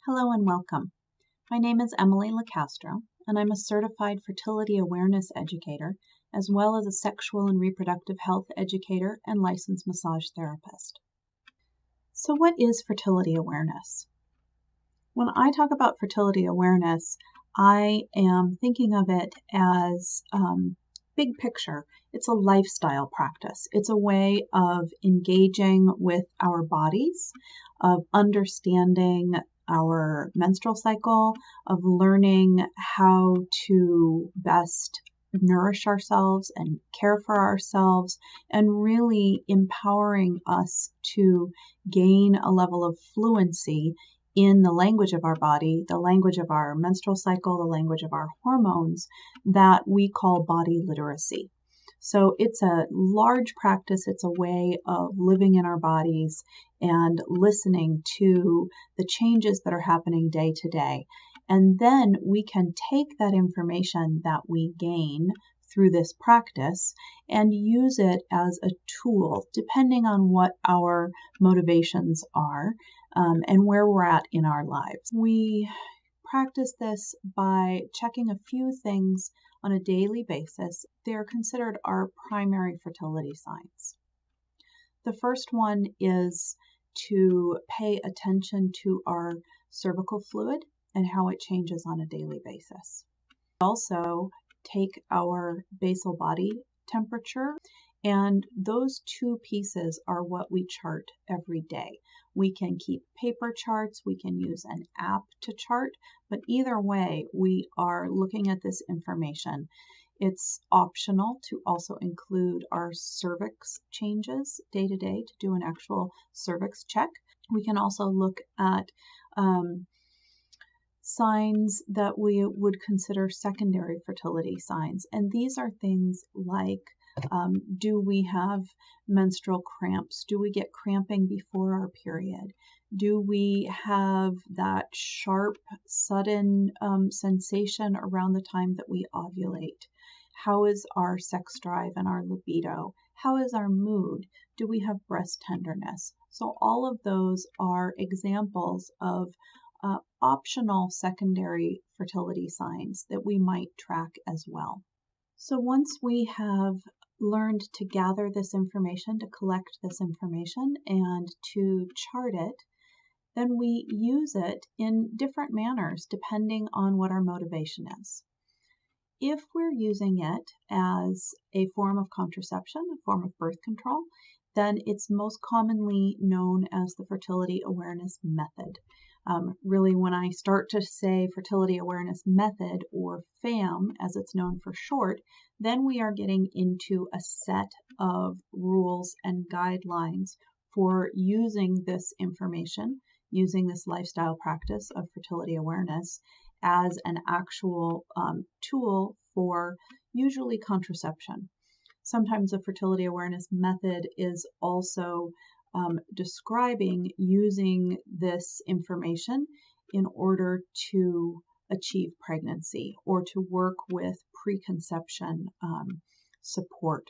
Hello and welcome. My name is Emily LIcastro, and I'm a Certified Fertility Awareness Educator, as well as a Sexual and Reproductive Health Educator and licensed massage therapist. So what is fertility awareness? When I talk about fertility awareness, I am thinking of it as big picture. It's a lifestyle practice. It's a way of engaging with our bodies, of understanding our menstrual cycle, of learning how to best nourish ourselves and care for ourselves, and really empowering us to gain a level of fluency in the language of our body, the language of our menstrual cycle, the language of our hormones that we call body literacy. So it's a large practice. It's a way of living in our bodies and listening to the changes that are happening day to day. And then we can take that information that we gain through this practice and use it as a tool, depending on what our motivations are and where we're at in our lives. We practice this by checking a few things on a daily basis. They're considered our primary fertility signs. The first one is to pay attention to our cervical fluid and how it changes on a daily basis. Also, take our basal body temperature, and those two pieces are what we chart every day. We can keep paper charts, we can use an app to chart, but either way, we are looking at this information. It's optional to also include our cervix changes day to day to do an actual cervix check. We can also look at signs that we would consider secondary fertility signs. And these are things like, do we have menstrual cramps? Do we get cramping before our period? Do we have that sharp, sudden sensation around the time that we ovulate? How is our sex drive and our libido? How is our mood? Do we have breast tenderness? So all of those are examples of optional secondary fertility signs that we might track as well. So once we have learned to gather this information, to collect this information, and to chart it, then we use it in different manners depending on what our motivation is. If we're using it as a form of contraception, a form of birth control, then it's most commonly known as the Fertility Awareness Method. Really, when I start to say Fertility Awareness Method, or FAM as it's known for short, then we are getting into a set of rules and guidelines for using this information, using this lifestyle practice of fertility awareness as an actual tool for usually contraception. Sometimes a fertility awareness method is also describing using this information in order to achieve pregnancy or to work with preconception support.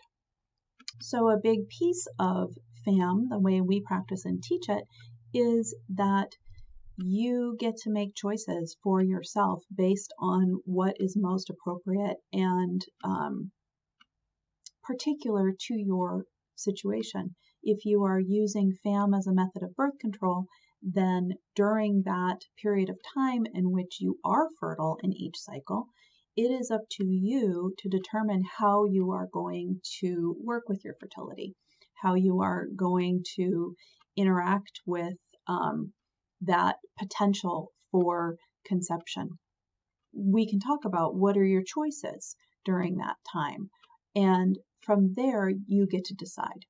So a big piece of FAM, the way we practice and teach it, is that you get to make choices for yourself based on what is most appropriate and particular to your situation. If you are using FAM as a method of birth control, then during that period of time in which you are fertile in each cycle, it is up to you to determine how you are going to work with your fertility, how you are going to interact with that potential for conception. We can talk about what are your choices during that time, and from there you get to decide.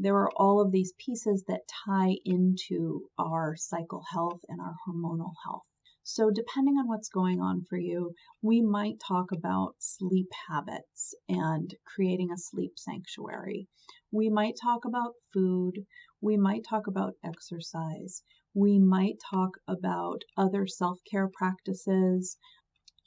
There are all of these pieces that tie into our cycle health and our hormonal health. So depending on what's going on for you, we might talk about sleep habits and creating a sleep sanctuary. We might talk about food. We might talk about exercise. We might talk about other self-care practices.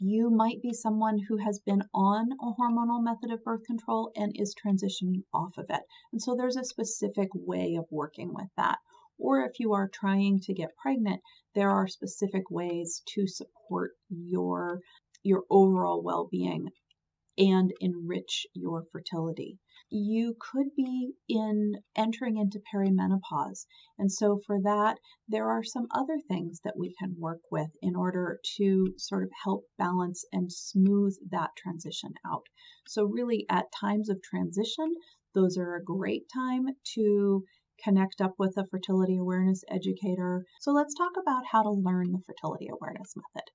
You might be someone who has been on a hormonal method of birth control and is transitioning off of it. And so there's a specific way of working with that. or if you are trying to get pregnant, there are specific ways to support your overall well-being and enrich your fertility. You could be entering into perimenopause, and so for that, there are some other things that we can work with in order to sort of help balance and smooth that transition out. So really, at times of transition, those are a great time to connect up with a fertility awareness educator. So let's talk about how to learn the fertility awareness method.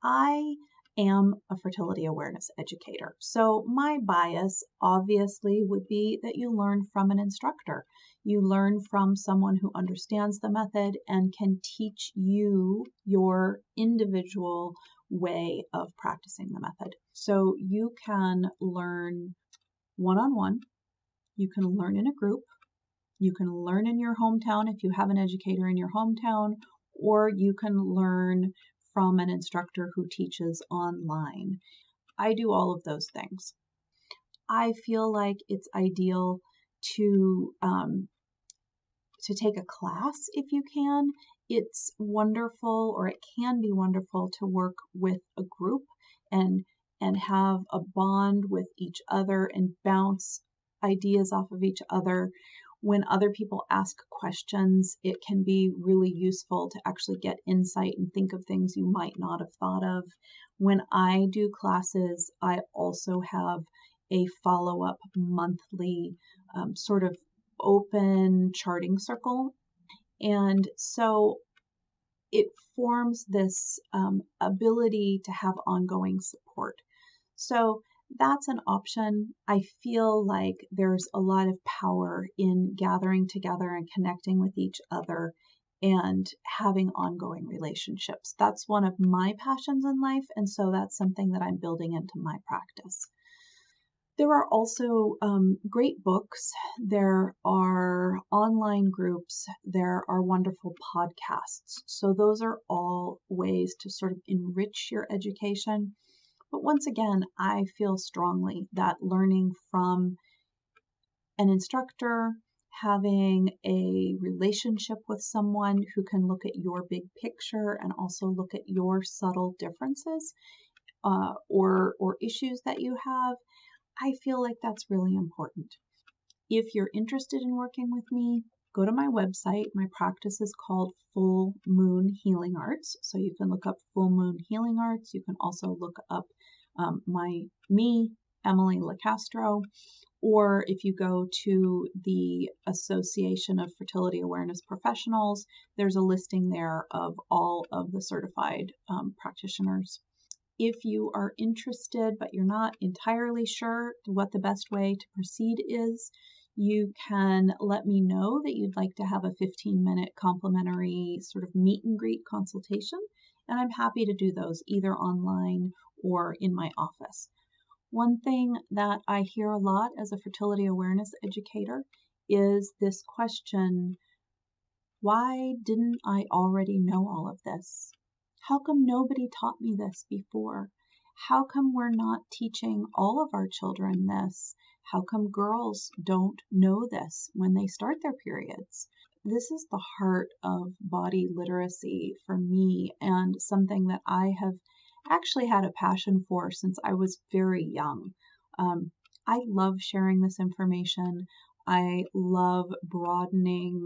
I am a fertility awareness educator, so my bias obviously would be that you learn from an instructor. You learn from someone who understands the method and can teach you your individual way of practicing the method. So you can learn one-on-one, you can learn in a group, you can learn in your hometown if you have an educator in your hometown, or you can learn from an instructor who teaches online. I do all of those things. I feel like it's ideal to take a class if you can. It's wonderful, or it can be wonderful, to work with a group and have a bond with each other and bounce ideas off of each other. When other people ask questions, it can be really useful to actually get insight and think of things you might not have thought of. When I do classes, I also have a follow-up monthly sort of open charting circle. And so it forms this ability to have ongoing support. So that's an option. I feel like there's a lot of power in gathering together and connecting with each other and having ongoing relationships. That's one of my passions in life, and so that's something that I'm building into my practice. There are also great books. There are online groups. There are wonderful podcasts. So those are all ways to sort of enrich your education. But once again, I feel strongly that learning from an instructor, having a relationship with someone who can look at your big picture and also look at your subtle differences or issues that you have, I feel like that's really important. If you're interested in working with me, go to my website. My practice is called Full Moon Healing Arts. So you can look up Full Moon Healing Arts. You can also look up Emily LIcastro, or if you go to the Association of Fertility Awareness Professionals, there's a listing there of all of the certified practitioners. If you are interested, but you're not entirely sure what the best way to proceed is, you can let me know that you'd like to have a 15-minute complimentary sort of meet and greet consultation, and I'm happy to do those either online or in my office. One thing that I hear a lot as a fertility awareness educator is this question: why didn't I already know all of this? How come nobody taught me this before? How come we're not teaching all of our children this? How come girls don't know this when they start their periods? This is the heart of body literacy for me, and something that I have actually had a passion for since I was very young. I love sharing this information. I love broadening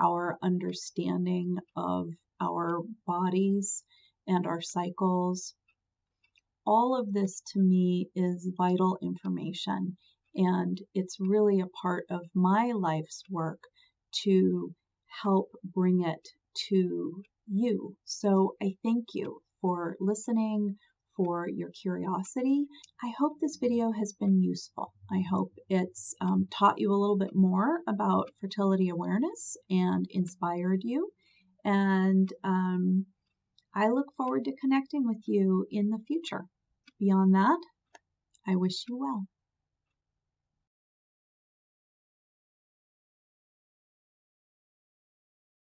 our understanding of our bodies and our cycles. All of this to me is vital information, and it's really a part of my life's work to help bring it to you. So I thank you for listening, for your curiosity. I hope this video has been useful. I hope it's taught you a little bit more about fertility awareness and inspired you. And I look forward to connecting with you in the future. Beyond that, I wish you well.